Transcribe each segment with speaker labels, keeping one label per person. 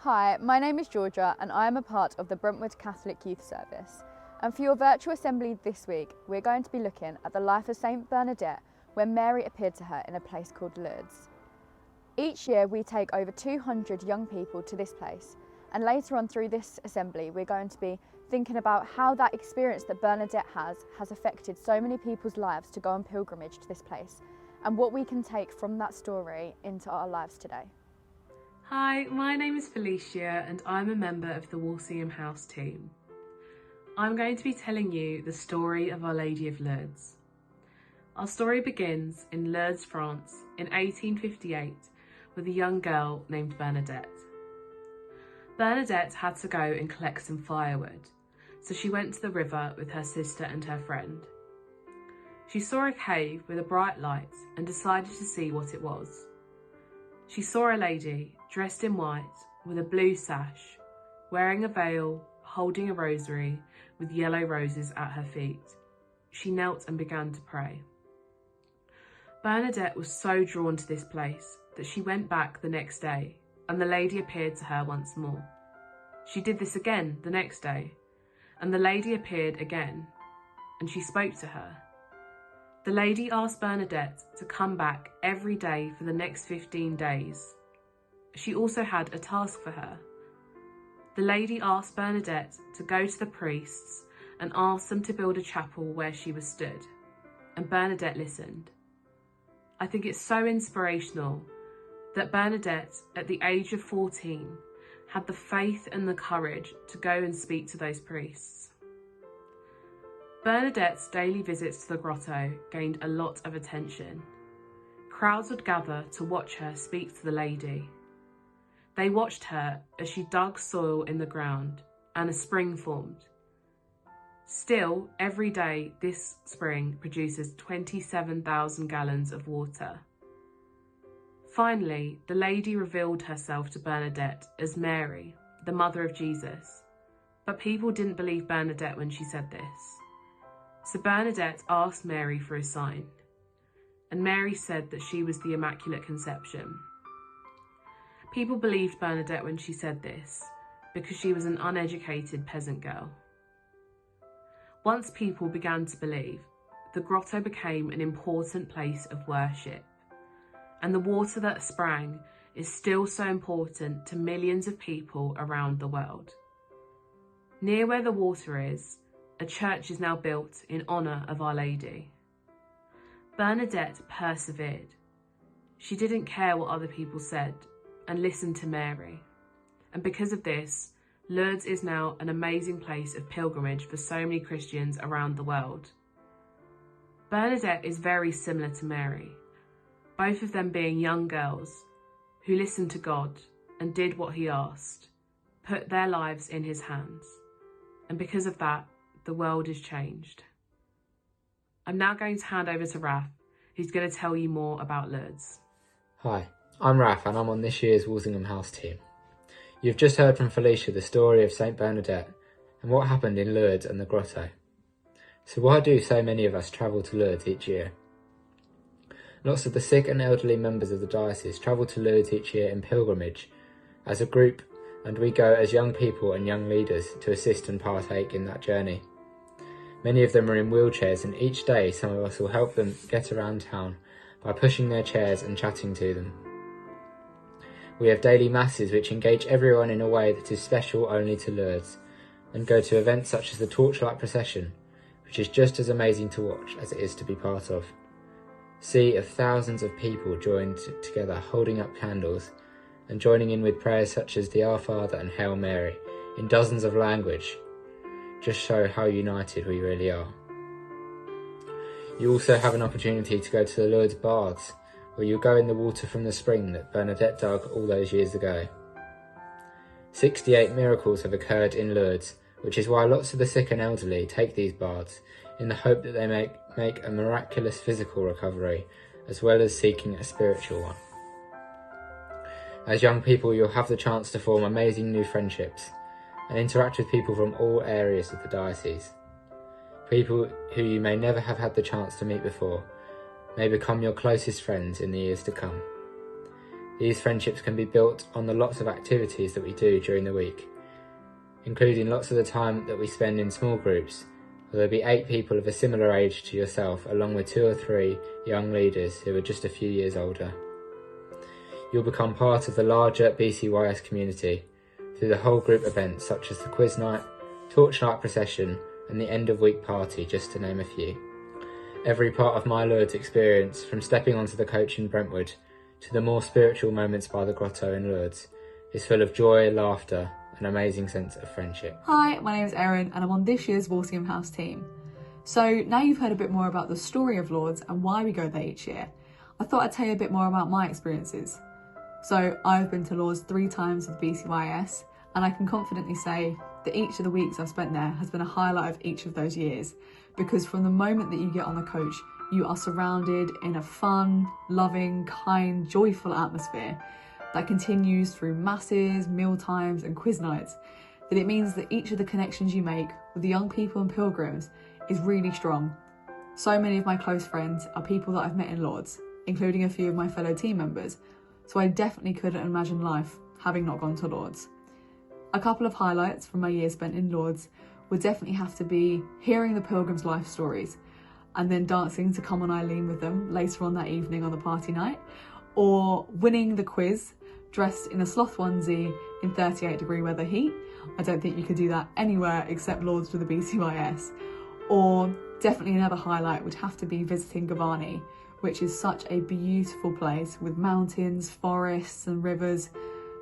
Speaker 1: Hi, my name is Georgia and I am a part of the Brentwood Catholic Youth Service. And for your virtual assembly this week, we're going to be looking at the life of Saint Bernadette when Mary appeared to her in a place called Lourdes. Each year we take over 200 young people to this place, and later on through this assembly we're going to be thinking about how that experience that Bernadette has affected so many people's lives to go on pilgrimage to this place, and what we can take from that story into our lives today.
Speaker 2: Hi, my name is Felicia and I'm a member of the Walsingham House team. I'm going to be telling you the story of Our Lady of Lourdes. Our story begins in Lourdes, France in 1858 with a young girl named Bernadette. Bernadette had to go and collect some firewood, so she went to the river with her sister and her friend. She saw a cave with a bright light and decided to see what it was. She saw a lady dressed in white with a blue sash, wearing a veil, holding a rosary with yellow roses at her feet. She knelt and began to pray. Bernadette was so drawn to this place that she went back the next day and the lady appeared to her once more. She did this again the next day and the lady appeared again and she spoke to her. The lady asked Bernadette to come back every day for the next 15 days. She also had a task for her. The lady asked Bernadette to go to the priests and ask them to build a chapel where she was stood, and Bernadette listened. I think it's so inspirational that Bernadette, at the age of 14, had the faith and the courage to go and speak to those priests. Bernadette's daily visits to the grotto gained a lot of attention. Crowds would gather to watch her speak to the lady. They watched her as she dug soil in the ground and a spring formed. Still, every day this spring produces 27,000 gallons of water. Finally, the lady revealed herself to Bernadette as Mary, the mother of Jesus, but people didn't believe Bernadette when she said this. So Bernadette asked Mary for a sign, and Mary said that she was the Immaculate Conception. People believed Bernadette when she said this because she was an uneducated peasant girl. Once people began to believe, the grotto became an important place of worship, and the water that sprang is still so important to millions of people around the world. Near where the water is, a church is now built in honour of Our Lady. Bernadette persevered. She didn't care what other people said and listened to Mary. And because of this, Lourdes is now an amazing place of pilgrimage for so many Christians around the world. Bernadette is very similar to Mary, both of them being young girls who listened to God and did what he asked, put their lives in his hands. And because of that, the world is changed. I'm now going to hand over to Raf, who's going to tell you more about Lourdes.
Speaker 3: Hi, I'm Raf and I'm on this year's Walsingham House team. You've just heard from Felicia the story of Saint Bernadette and what happened in Lourdes and the grotto. So why do so many of us travel to Lourdes each year? Lots of the sick and elderly members of the diocese travel to Lourdes each year in pilgrimage as a group, and we go as young people and young leaders to assist and partake in that journey. Many of them are in wheelchairs and each day some of us will help them get around town by pushing their chairs and chatting to them. We have daily masses which engage everyone in a way that is special only to Lourdes, and go to events such as the torchlight procession, which is just as amazing to watch as it is to be part of. Sea of thousands of people joined together holding up candles and joining in with prayers such as the Our Father and Hail Mary in dozens of languages just show how united we really are. You also have an opportunity to go to the Lourdes baths, where you'll go in the water from the spring that Bernadette dug all those years ago. 68 miracles have occurred in Lourdes, which is why lots of the sick and elderly take these baths in the hope that they make a miraculous physical recovery, as well as seeking a spiritual one. As young people, you'll have the chance to form amazing new friendships and interact with people from all areas of the diocese. People who you may never have had the chance to meet before may become your closest friends in the years to come. These friendships can be built on the lots of activities that we do during the week, including lots of the time that we spend in small groups, where there'll be 8 people of a similar age to yourself, along with 2 or 3 young leaders who are just a few years older. You'll become part of the larger BCYS community through the whole group events such as the quiz night, torchlight procession and the end of week party, just to name a few. Every part of my Lourdes experience, from stepping onto the coach in Brentwood to the more spiritual moments by the grotto in Lourdes, is full of joy, laughter, an amazing sense of friendship.
Speaker 4: Hi, my name is Erin and I'm on this year's Walsingham House team. So now you've heard a bit more about the story of Lourdes and why we go there each year, I thought I'd tell you a bit more about my experiences. So I've been to Lourdes 3 times with BCYS and I can confidently say that each of the weeks I've spent there has been a highlight of each of those years, because from the moment that you get on the coach, you are surrounded in a fun, loving, kind, joyful atmosphere that continues through masses, meal times and quiz nights, that it means that each of the connections you make with the young people and pilgrims is really strong. So many of my close friends are people that I've met in Lourdes, including a few of my fellow team members, so I definitely couldn't imagine life having not gone to Lourdes. A couple of highlights from my year spent in Lourdes would definitely have to be hearing the pilgrims' life stories and then dancing to Come On Eileen with them later on that evening on the party night, or winning the quiz dressed in a sloth onesie in 38-degree weather heat. I don't think you could do that anywhere except Lourdes with the BCYS. Or definitely another highlight would have to be visiting Gavarni, which is such a beautiful place with mountains, forests and rivers,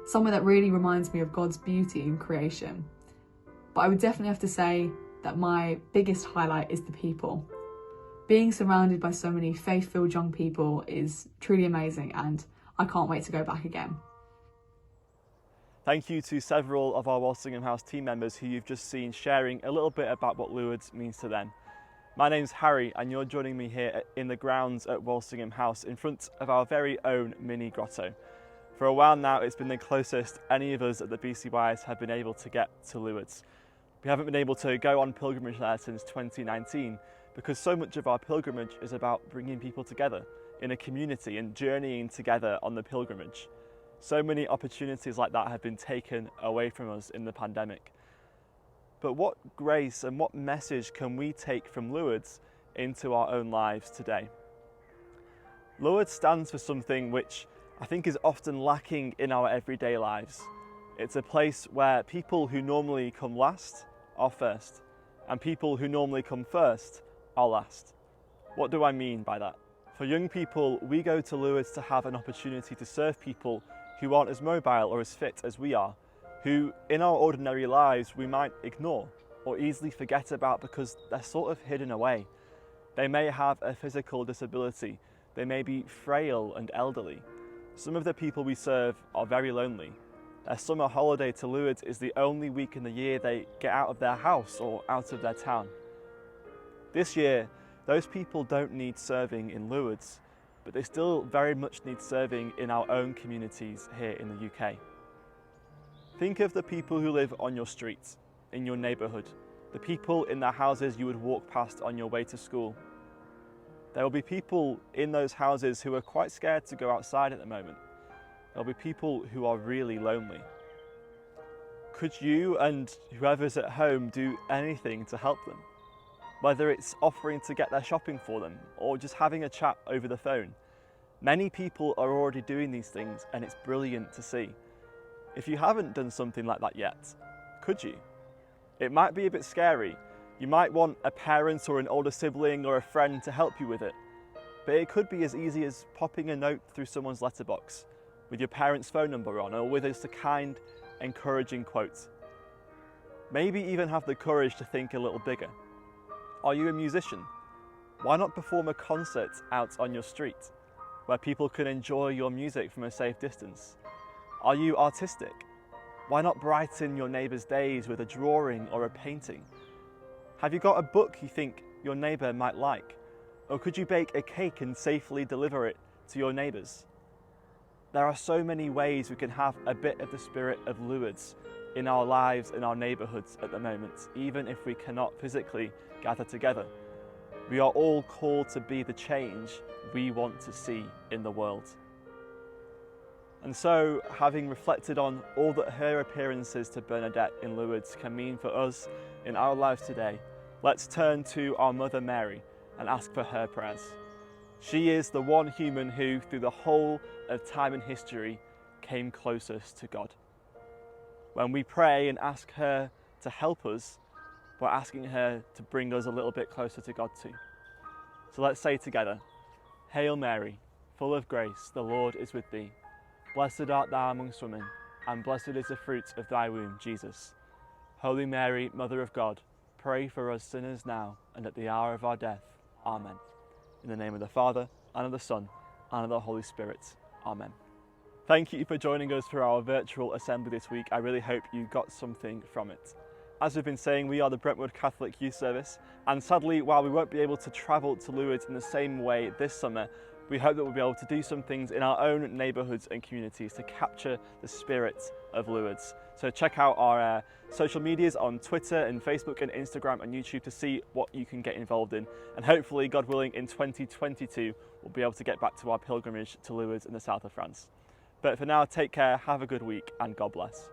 Speaker 4: somewhere that really reminds me of God's beauty in creation. But I would definitely have to say that my biggest highlight is the people. Being surrounded by so many faith-filled young people is truly amazing and I can't wait to go back again.
Speaker 5: Thank you to several of our Walsingham House team members who you've just seen sharing a little bit about what Lourdes means to them. My name's Harry and you're joining me here in the grounds at Walsingham House in front of our very own mini grotto. For a while now it's been the closest any of us at the BCYS have been able to get to Lourdes. We haven't been able to go on pilgrimage there since 2019 because so much of our pilgrimage is about bringing people together in a community and journeying together on the pilgrimage. So many opportunities like that have been taken away from us in the pandemic. But what grace and what message can we take from Lourdes into our own lives today? Lourdes stands for something which I think is often lacking in our everyday lives. It's a place where people who normally come last are first, and people who normally come first are last. What do I mean by that? For young people, we go to Lourdes to have an opportunity to serve people who aren't as mobile or as fit as we are, who in our ordinary lives we might ignore or easily forget about because they're sort of hidden away. They may have a physical disability, they may be frail and elderly. Some of the people we serve are very lonely. Their summer holiday to Lourdes is the only week in the year they get out of their house or out of their town. This year, those people don't need serving in Lourdes, but they still very much need serving in our own communities here in the UK. Think of the people who live on your street, in your neighbourhood, the people in the houses you would walk past on your way to school. There will be people in those houses who are quite scared to go outside at the moment. There will be people who are really lonely. Could you and whoever's at home do anything to help them? Whether it's offering to get their shopping for them or just having a chat over the phone. Many people are already doing these things and it's brilliant to see. If you haven't done something like that yet, could you? It might be a bit scary. You might want a parent or an older sibling or a friend to help you with it. But it could be as easy as popping a note through someone's letterbox with your parent's phone number on or with just a kind, encouraging quote. Maybe even have the courage to think a little bigger. Are you a musician? Why not perform a concert out on your street where people can enjoy your music from a safe distance? Are you artistic? Why not brighten your neighbour's days with a drawing or a painting? Have you got a book you think your neighbour might like? Or could you bake a cake and safely deliver it to your neighbours? There are so many ways we can have a bit of the spirit of Lourdes in our lives and our neighbourhoods at the moment, even if we cannot physically gather together. We are all called to be the change we want to see in the world. And so, having reflected on all that her appearances to Bernadette in Lourdes can mean for us in our lives today, let's turn to our Mother Mary and ask for her prayers. She is the one human who, through the whole of time and history, came closest to God. When we pray and ask her to help us, we're asking her to bring us a little bit closer to God too. So let's say together, Hail Mary, full of grace, the Lord is with thee. Blessed art thou amongst women, and blessed is the fruit of thy womb, Jesus. Holy Mary, Mother of God, pray for us sinners now and at the hour of our death. Amen. In the name of the Father, and of the Son, and of the Holy Spirit. Amen. Thank you for joining us for our virtual assembly this week. I really hope you got something from it. As we've been saying, we are the Brentwood Catholic Youth Service, and sadly, while we won't be able to travel to Lourdes in the same way this summer, we hope that we'll be able to do some things in our own neighbourhoods and communities to capture the spirit of Lourdes. So check out our social medias on Twitter and Facebook and Instagram and YouTube to see what you can get involved in. And hopefully, God willing, in 2022, we'll be able to get back to our pilgrimage to Lourdes in the south of France. But for now, take care, have a good week, and God bless.